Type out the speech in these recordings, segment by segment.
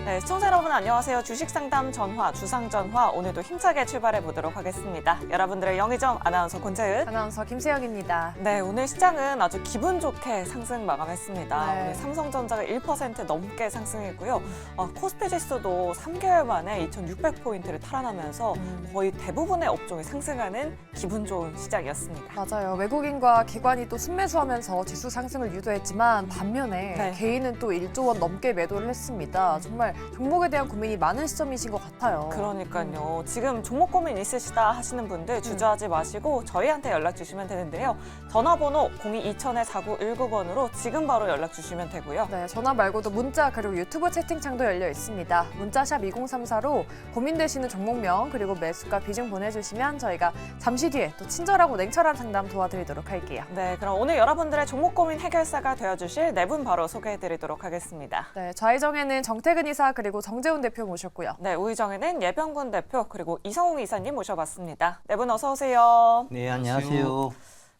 네, 시청자 여러분 안녕하세요. 주식상담 전화, 주상전화 오늘도 힘차게 출발해 보도록 하겠습니다. 여러분들의 영의정 아나운서 권재은, 아나운서 김세영입니다. 네, 오늘 시장은 아주 기분 좋게 상승 마감했습니다. 네. 오늘 삼성전자가 1% 넘게 상승했고요. 코스피 지수도 3개월 만에 2,600포인트를 탈환하면서 거의 대부분의 업종이 상승하는 기분 좋은 시장이었습니다. 맞아요. 외국인과 기관이 또 순매수하면서 지수 상승을 유도했지만 반면에 네. 개인은 또 1조 원 넘게 매도를 했습니다. 정말 종목에 대한 고민이 많은 시점이신 것 같아요. 그러니까요. 지금 종목 고민 있으시다 하시는 분들 주저하지 마시고 저희한테 연락 주시면 되는데요. 전화번호 02-2000-4919번으로 지금 바로 연락 주시면 되고요. 네, 전화 말고도 문자 그리고 유튜브 채팅창도 열려 있습니다. 문자샵 2034로 고민되시는 종목명 그리고 매수가 비중 보내주시면 저희가 잠시 뒤에 또 친절하고 냉철한 상담 도와드리도록 할게요. 네, 그럼 오늘 여러분들의 종목 고민 해결사가 되어주실 네 분 바로 소개해드리도록 하겠습니다. 네, 좌의정에는 정태근 이사 그리고 정재훈 대표 모셨고요. 네, 우의정에는 예병군 대표 그리고 이성웅 이사님 모셔봤습니다. 네 분 어서 오세요. 네, 안녕하세요.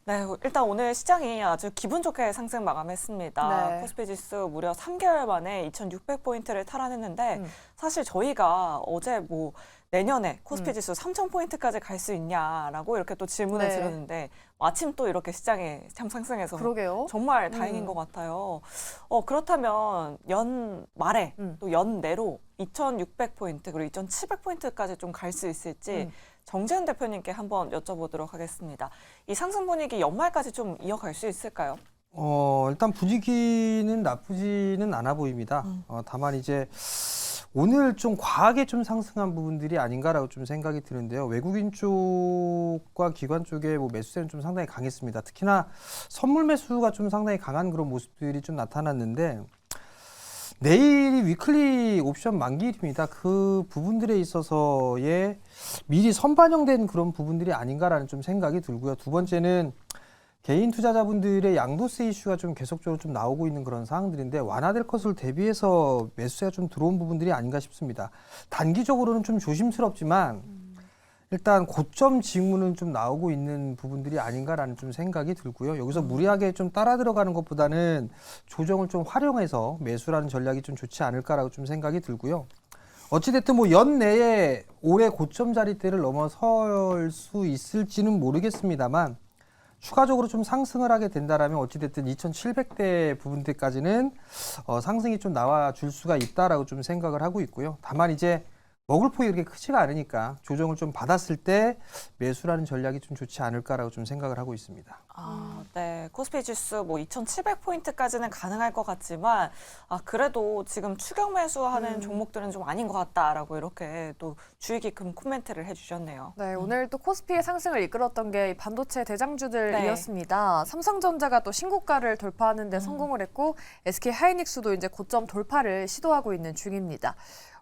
네, 일단 오늘 시장이 아주 기분 좋게 상승 마감했습니다. 네. 코스피 지수 무려 3개월 만에 2,600포인트를 탈환했는데 사실 저희가 어제 내년에 코스피 지수 3,000포인트까지 갈 수 있냐라고 이렇게 또 질문을 네. 드렸는데 마침 또 이렇게 시장이 참 상승해서 그러게요. 정말 다행인 것 같아요. 그렇다면 연 말에 또 연 내로 2,600포인트 그리고 2,700포인트까지 좀 갈 수 있을지 정재훈 대표님께 한번 여쭤보도록 하겠습니다. 이 상승 분위기 연말까지 좀 이어갈 수 있을까요? 일단 분위기는 나쁘지는 않아 보입니다. 다만 이제 오늘 좀 과하게 좀 상승한 부분들이 아닌가라고 좀 생각이 드는데요. 외국인 쪽과 기관 쪽의 매수세는 좀 상당히 강했습니다. 특히나 선물 매수가 좀 상당히 강한 그런 모습들이 좀 나타났는데 내일이 위클리 옵션 만기일입니다. 그 부분들에 있어서의 미리 선반영된 그런 부분들이 아닌가라는 좀 생각이 들고요. 두 번째는 개인 투자자분들의 양도세 이슈가 좀 계속적으로 좀 나오고 있는 그런 상황들인데 완화될 것을 대비해서 매수세가 좀 들어온 부분들이 아닌가 싶습니다. 단기적으로는 좀 조심스럽지만 일단 고점 징후는 좀 나오고 있는 부분들이 아닌가라는 좀 생각이 들고요. 여기서 무리하게 좀 따라 들어가는 것보다는 조정을 좀 활용해서 매수라는 전략이 좀 좋지 않을까라고 좀 생각이 들고요. 어찌됐든 연내에 올해 고점 자리대를 넘어설 수 있을지는 모르겠습니다만 추가적으로 좀 상승을 하게 된다라면 어찌됐든 2,700대 부분대까지는 상승이 좀 나와줄 수가 있다라고 좀 생각을 하고 있고요. 다만 이제 먹을 폭이 그렇게 크지가 않으니까 조정을 좀 받았을 때 매수라는 전략이 좀 좋지 않을까라고 좀 생각을 하고 있습니다. 네. 코스피 지수 2,700포인트까지는 가능할 것 같지만 그래도 지금 추격 매수하는 종목들은 좀 아닌 것 같다라고 이렇게 또 주의 깊은 코멘트를 해주셨네요. 네, 오늘 또 코스피의 상승을 이끌었던 게 반도체 대장주들이었습니다. 네. 삼성전자가 또 신고가를 돌파하는 데 성공을 했고 SK 하이닉스도 이제 고점 돌파를 시도하고 있는 중입니다.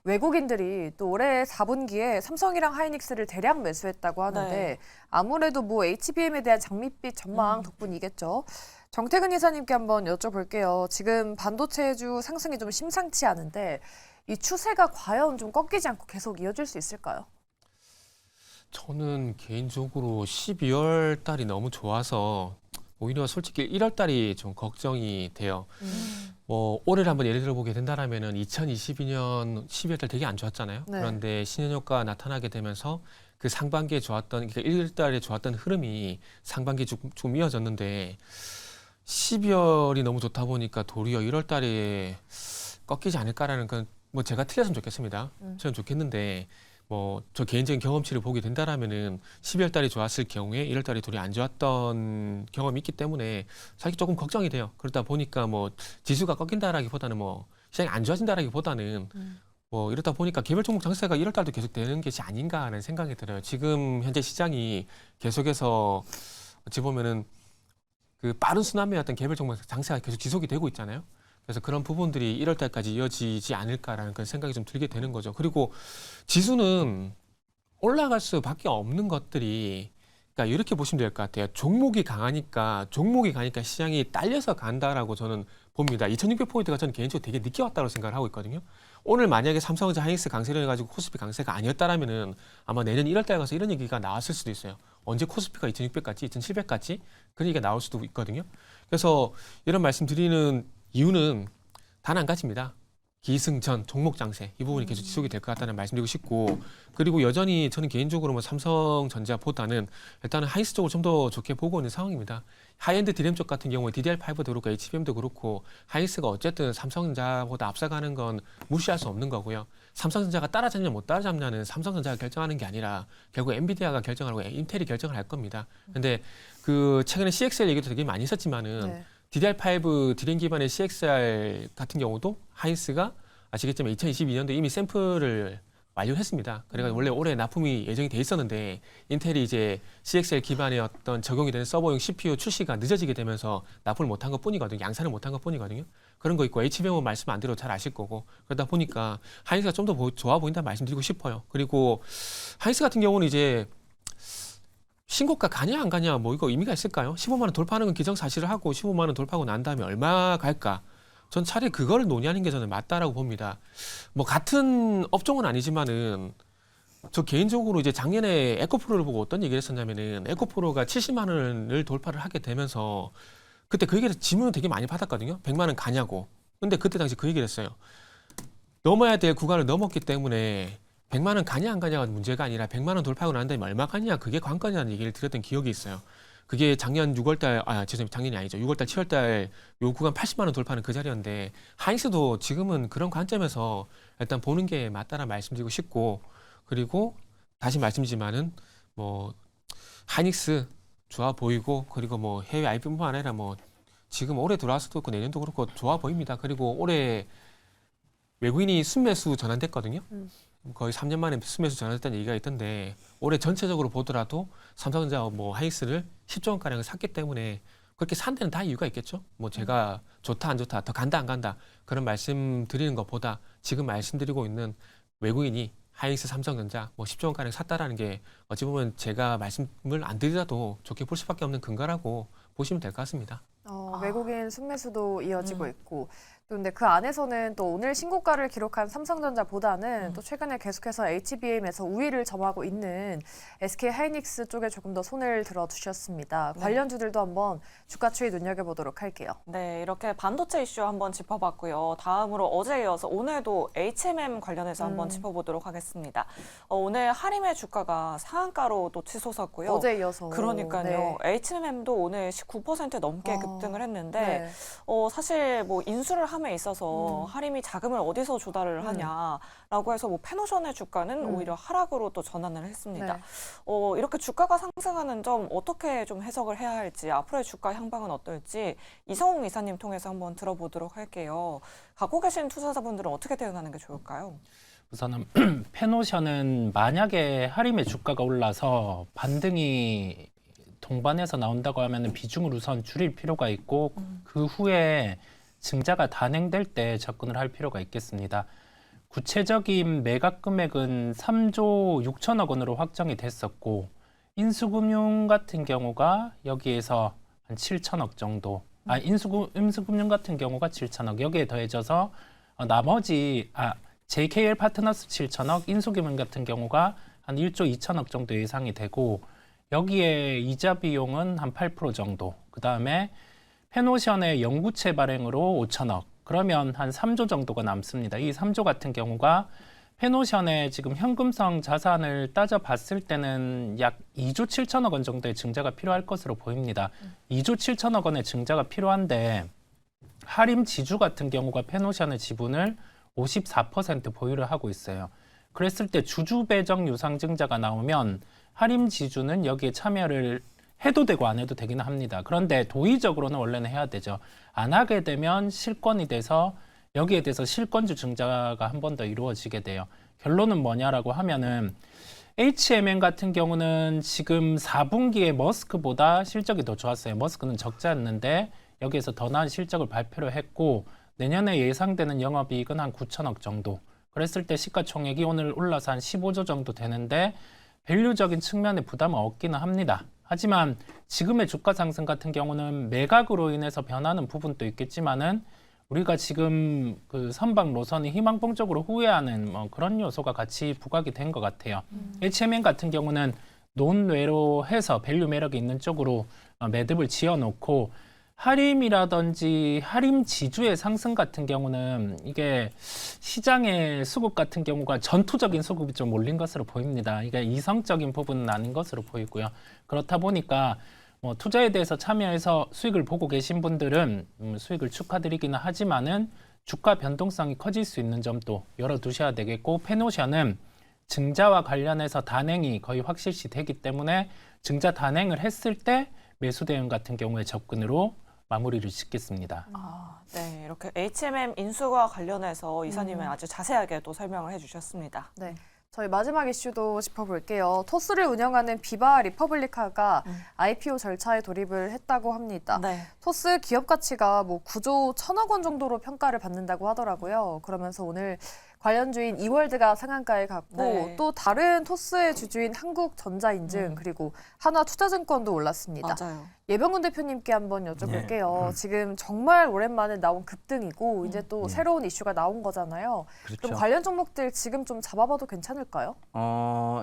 외국인들이 또 올해 4분기에 삼성이랑 하이닉스를 대량 매수했다고 하는데 네. 아무래도 HBM에 대한 장밋빛 전망 덕분이겠죠. 정태근 이사님께 한번 여쭤볼게요. 지금 반도체주 상승이 좀 심상치 않은데 이 추세가 과연 좀 꺾이지 않고 계속 이어질 수 있을까요? 저는 개인적으로 12월 달이 너무 좋아서 오히려 솔직히 1월 달이 좀 걱정이 돼요. 올해를 한번 예를 들어보게 된다라면은 2022년 12월 달 되게 안 좋았잖아요. 네. 그런데 신현효과가 나타나게 되면서 그 상반기에 좋았던, 그러니까 1월 달에 좋았던 흐름이 상반기에 좀 이어졌는데 12월이 너무 좋다 보니까 도리어 1월 달에 꺾이지 않을까라는 건 제가 틀렸으면 좋겠습니다. 저는 좋겠는데 저 개인적인 경험치를 보게 된다라면은 12월 달이 좋았을 경우에 1월 달이 도리 안 좋았던 경험이 있기 때문에 사실 조금 걱정이 돼요. 그러다 보니까 지수가 꺾인다라기보다는 시장이 안 좋아진다라기보다는 이러다 보니까 개별 종목 장세가 1월 달도 계속 되는 것이 아닌가 하는 생각이 들어요. 지금 현재 시장이 계속해서 어찌 보면은 그 빠른 순환매의 어떤 개별 종목 장세가 계속 지속이 되고 있잖아요. 그래서 그런 부분들이 1월 달까지 이어지지 않을까라는 그런 생각이 좀 들게 되는 거죠. 그리고 지수는 올라갈 수밖에 없는 것들이 그러니까 이렇게 보시면 될 것 같아요. 종목이 가니까 시장이 딸려서 간다라고 저는 봅니다. 2,600포인트가 저는 개인적으로 되게 늦게 왔다고 생각을 하고 있거든요. 오늘 만약에 삼성전자 하이닉스 강세를 해가지고 코스피 강세가 아니었다라면은 아마 내년 1월 달 가서 이런 얘기가 나왔을 수도 있어요. 언제 코스피가 2,600 갔지, 2,700 갔지? 그런 얘기가 나올 수도 있거든요. 그래서 이런 말씀 드리는 이유는 단 한 가지입니다. 기승전, 종목 장세 이 부분이 계속 지속이 될 것 같다는 말씀드리고 싶고 그리고 여전히 저는 개인적으로 뭐 삼성전자보다는 일단은 하이닉스 쪽을 좀 더 좋게 보고 있는 상황입니다. 하이엔드 디램 쪽 같은 경우에 DDR5도 그렇고 HBM도 그렇고 하이닉스가 어쨌든 삼성전자보다 앞서가는 건 무시할 수 없는 거고요. 삼성전자가 따라잡냐 못 따라잡냐는 삼성전자가 결정하는 게 아니라 결국 엔비디아가 결정하고 인텔이 결정을 할 겁니다. 근데 그 최근에 CXL 얘기도 되게 많이 있었지만은 네. DDR5 디램 기반의 CXR 같은 경우도 하이닉스가 아시겠지만 2022년도에 이미 샘플을 완료했습니다. 그래서 원래 올해 납품이 예정이 돼 있었는데 인텔이 이제 CXL 기반의 어떤 적용이 되는 서버용 CPU 출시가 늦어지게 되면서 납품을 못한 것뿐이거든요. 양산을 못한 것뿐이거든요. 그런 거 있고 HBM은 말씀 안 드려도 잘 아실 거고 그러다 보니까 하이닉스가 좀 더 좋아 보인다는 말씀드리고 싶어요. 그리고 하이닉스 같은 경우는 이제 신고가 가냐 안 가냐 뭐 이거 의미가 있을까요? 15만 원 돌파하는 건 기정사실을 하고 15만 원 돌파하고 난 다음에 얼마 갈까? 전 차라리 그걸 논의하는 게 저는 맞다라고 봅니다. 뭐 같은 업종은 아니지만은 저 개인적으로 이제 작년에 에코프로를 보고 어떤 얘기를 했었냐면은 에코프로가 70만 원을 돌파를 하게 되면서 그때 그 얘기를 질문을 되게 많이 받았거든요. 100만 원 가냐고. 근데 그때 당시 그 얘기를 했어요. 넘어야 될 구간을 넘었기 때문에 100만 원 가냐 안 가냐가 문제가 아니라 100만 원 돌파하고 난 다음에 얼마 가냐 그게 관건이라는 얘기를 드렸던 기억이 있어요. 그게 작년 6월달 죄송합니다. 작년이 아니죠. 6월달 7월달 요 구간 80만 원 돌파는 그 자리였는데 하이닉스도 지금은 그런 관점에서 일단 보는 게 맞다는 말씀드리고 싶고 그리고 다시 말씀드리지만은 뭐 하이닉스 좋아 보이고 그리고 뭐 해외 IP뿐만 아니라 뭐 지금 올해 들어왔을 수도 있고 내년도 그렇고 좋아 보입니다. 그리고 올해 외국인이 순매수 전환됐거든요. 거의 3년 만에 순매수 전환됐다는 얘기가 있던데 올해 전체적으로 보더라도 삼성전자 뭐 하이닉스를 10조 원가량을 샀기 때문에 그렇게 산 데는 다 이유가 있겠죠. 뭐 제가 좋다 안 좋다 더 간다 안 간다 그런 말씀 드리는 것보다 지금 말씀드리고 있는 외국인이 하이닉스 삼성전자 뭐 10조 원가량 샀다라는 게 어찌 보면 제가 말씀을 안 드리라도 좋게 볼 수밖에 없는 근거라고 보시면 될 것 같습니다. 외국인 순매수도 이어지고 있고 또 근데 그 안에서는 또 오늘 신고가를 기록한 삼성전자보다는 또 최근에 계속해서 HBM에서 우위를 점하고 있는 SK 하이닉스 쪽에 조금 더 손을 들어주셨습니다. 네. 관련주들도 한번 주가 추이 눈여겨보도록 할게요. 네, 이렇게 반도체 이슈 한번 짚어봤고요. 다음으로 어제에 이어서 오늘도 HMM 관련해서 한번 짚어보도록 하겠습니다. 오늘 하림의 주가가 상한가로 또 치솟았고요. 어제 이어서. 그러니까요. 네. HMM도 오늘 19% 넘게 급등을 했는데 네. 사실 뭐 인수를 함에 있어서 하림이 자금을 어디서 조달을 하냐라고 해서 뭐 페노션의 주가는 오히려 하락으로 또 전환을 했습니다. 네. 이렇게 주가가 상승하는 점 어떻게 좀 해석을 해야 할지 앞으로의 주가 향방은 어떨지 이성웅 이사님 통해서 한번 들어보도록 할게요. 갖고 계신 투자자분들은 어떻게 대응하는 게 좋을까요? 우선은 페노션은 만약에 하림의 주가가 올라서 반등이 동반해서 나온다고 하면 비중을 우선 줄일 필요가 있고 그 후에 증자가 단행될 때 접근을 할 필요가 있겠습니다. 구체적인 매각 금액은 3조 6천억 원으로 확정이 됐었고 인수금융 같은 경우가 여기에서 한 7천억 정도 인수금융 같은 경우가 7천억 여기에 더해져서 나머지 JKL 파트너스 7천억 인수금융 같은 경우가 한 1조 2천억 정도 예상이 되고 여기에 이자 비용은 한 8% 정도 그 다음에 페노션의 영구채 발행으로 5천억 그러면 한 3조 정도가 남습니다. 이 3조 같은 경우가 페노션의 지금 현금성 자산을 따져봤을 때는 약 2조 7천억 원 정도의 증자가 필요할 것으로 보입니다. 2조 7천억 원의 증자가 필요한데 하림 지주 같은 경우가 페노션의 지분을 54% 보유를 하고 있어요. 그랬을 때 주주 배정 유상증자가 나오면 하림 지주는 여기에 참여를 해도 되고 안 해도 되기는 합니다. 그런데 도의적으로는 원래는 해야 되죠. 안 하게 되면 실권이 돼서 여기에 대해서 실권주 증자가 한 번 더 이루어지게 돼요. 결론은 뭐냐라고 하면은 HMM 같은 경우는 지금 4분기에 머스크보다 실적이 더 좋았어요. 머스크는 적자였는데 여기에서 더 나은 실적을 발표를 했고 내년에 예상되는 영업이익은 한 9천억 정도. 그랬을 때 시가총액이 오늘 올라서 한 15조 정도 되는데 밸류적인 측면에 부담은 없기는 합니다. 하지만 지금의 주가 상승 같은 경우는 매각으로 인해서 변하는 부분도 있겠지만은 우리가 지금 그 선박 노선이 희망봉적으로 후회하는 뭐 그런 요소가 같이 부각이 된 것 같아요. HMM 같은 경우는 논외로 해서 밸류 매력이 있는 쪽으로 매듭을 지어놓고 하림이라든지 하림 지주의 상승 같은 경우는 이게 시장의 수급 같은 경우가 전투적인 수급이 좀 몰린 것으로 보입니다. 이게 이성적인 부분은 아닌 것으로 보이고요. 그렇다 보니까 뭐 투자에 대해서 참여해서 수익을 보고 계신 분들은 수익을 축하드리기는 하지만은 주가 변동성이 커질 수 있는 점도 열어두셔야 되겠고, 페노션은 증자와 관련해서 단행이 거의 확실시 되기 때문에 증자 단행을 했을 때 매수 대응 같은 경우에 접근으로 마무리를 짓겠습니다. 아, 네, 이렇게 HMM 인수와 관련해서 이사님은 아주 자세하게 또 설명을 해주셨습니다. 네. 저희 마지막 이슈도 짚어볼게요. 토스를 운영하는 비바 리퍼블리카가 IPO 절차에 돌입을 했다고 합니다. 네. 토스 기업 가치가 뭐 9조 1천억 원 정도로 평가를 받는다고 하더라고요. 그러면서 오늘 관련 주인 이월드가 상한가에 갔고 네. 또 다른 토스의 주주인 한국전자인증 그리고 하나투자증권도 올랐습니다. 맞아요. 예병훈 대표님께 한번 여쭤볼게요. 지금 정말 오랜만에 나온 급등이고 이제 또 새로운 이슈가 나온 거잖아요. 그렇죠. 그럼 관련 종목들 지금 좀 잡아봐도 괜찮을까요?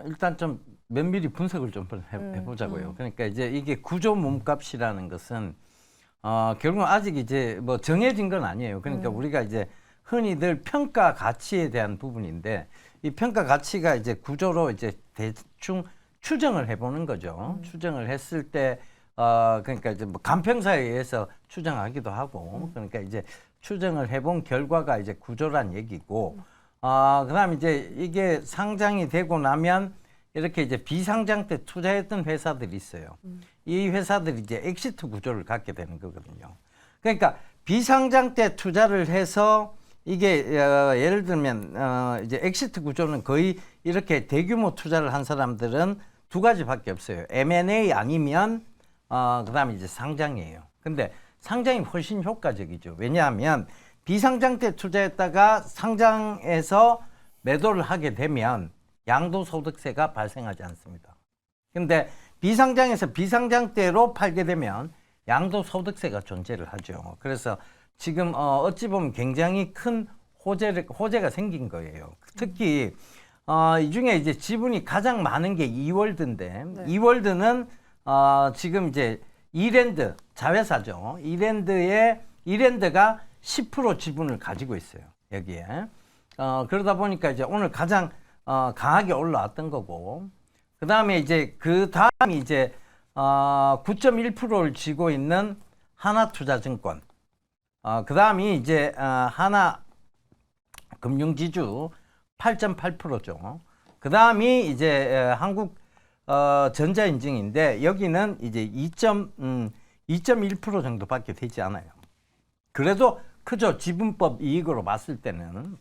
일단 좀 면밀히 분석을 좀 해보자고요. 그러니까 이제 이게 구조 몸값이라는 것은 결국은 아직 이제 뭐 정해진 건 아니에요. 그러니까 우리가 이제 흔히들 평가 가치에 대한 부분인데 이 평가 가치가 이제 구조로 이제 대충 추정을 해보는 거죠. 추정을 했을 때 그러니까 이제 뭐 간평사에 의해서 추정하기도 하고 그러니까 이제 추정을 해본 결과가 이제 구조란 얘기고 그다음 이제 이게 상장이 되고 나면 이렇게 이제 비상장 때 투자했던 회사들이 있어요. 이 회사들이 이제 엑시트 구조를 갖게 되는 거거든요. 그러니까 비상장 때 투자를 해서 이게 예를 들면 이제 엑시트 구조는 거의 이렇게 대규모 투자를 한 사람들은 두 가지밖에 없어요. M&A 아니면 그다음에 이제 상장이에요. 근데 상장이 훨씬 효과적이죠. 왜냐하면 비상장 때 투자했다가 상장에서 매도를 하게 되면 양도소득세가 발생하지 않습니다. 근데 비상장에서 비상장 때로 팔게 되면 양도소득세가 존재를 하죠. 그래서 지금 어찌 보면 굉장히 큰 호재가 생긴 거예요. 특히 이 중에 이제 지분이 가장 많은 게 이월드인데 이월드는 지금 이제 이랜드 자회사죠. 이랜드가 10% 지분을 가지고 있어요. 여기에. 그러다 보니까 이제 오늘 가장 강하게 올라왔던 거고, 그 다음에 이제 그 다음이 이제 9.1%를 쥐고 있는 하나투자증권. 그 다음이 이제 하나금융지주 8.8%죠. 그 다음이 이제 한국전자인증인데 여기는 이제 2.1% 정도밖에 되지 않아요. 그래도 크죠. 지분법 이익으로 봤을 때는.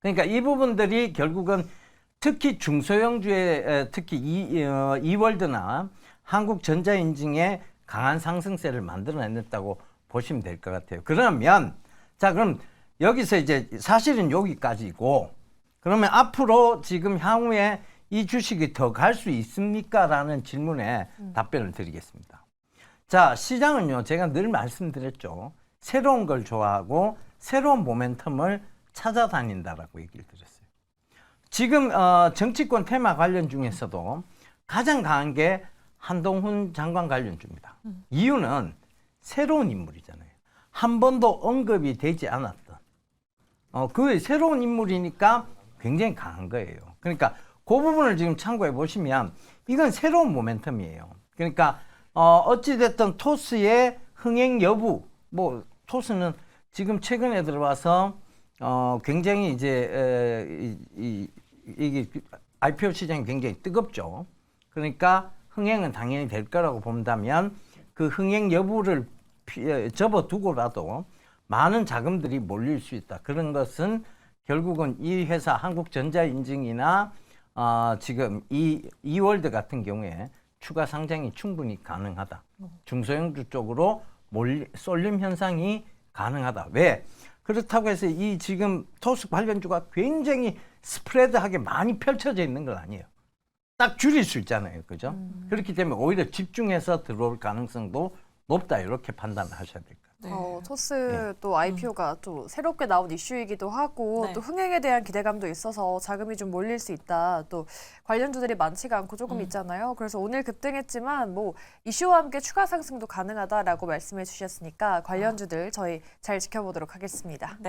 그러니까 이 부분들이 결국은 특히 중소형주의 특히 이월드나 한국전자인증의 강한 상승세를 만들어냈다고 보시면 될 것 같아요. 그러면 자 그럼 여기서 이제 사실은 여기까지고 그러면 앞으로 지금 향후에 이 주식이 더 갈 수 있습니까? 라는 질문에 답변을 드리겠습니다. 자, 시장은요, 제가 늘 말씀드렸죠. 새로운 걸 좋아하고 새로운 모멘텀을 찾아다닌다라고 얘기를 드렸어요. 지금 정치권 테마 관련 중에서도 가장 강한 게 한동훈 장관 관련주입니다. 이유는 새로운 인물이잖아요. 한 번도 언급이 되지 않았던 그 새로운 인물이니까 굉장히 강한 거예요. 그러니까 그 부분을 지금 참고해 보시면 이건 새로운 모멘텀이에요. 그러니까 어찌됐든 토스의 흥행 여부, 뭐 토스는 지금 최근에 들어와서 굉장히 이제 이게 IPO 시장이 굉장히 뜨겁죠. 그러니까 흥행은 당연히 될 거라고 본다면 그 흥행 여부를 접어두고라도 많은 자금들이 몰릴 수 있다. 그런 것은 결국은 이 회사 한국전자인증이나 지금 이월드 같은 경우에 추가 상장이 충분히 가능하다. 중소형주 쪽으로 쏠림 현상이 가능하다. 왜? 그렇다고 해서 이 지금 토스 관련주가 굉장히 스프레드하게 많이 펼쳐져 있는 건 아니에요. 딱 줄일 수 있잖아요. 그죠? 그렇기 때문에 오히려 집중해서 들어올 가능성도 높다. 이렇게 판단을 하셔야 될 것 같아요. 네. 토스 또 IPO가 또 새롭게 나온 이슈이기도 하고 네. 또 흥행에 대한 기대감도 있어서 자금이 좀 몰릴 수 있다. 또 관련주들이 많지가 않고 조금 있잖아요. 그래서 오늘 급등했지만 뭐 이슈와 함께 추가 상승도 가능하다라고 말씀해 주셨으니까 관련주들 저희 잘 지켜보도록 하겠습니다. 네.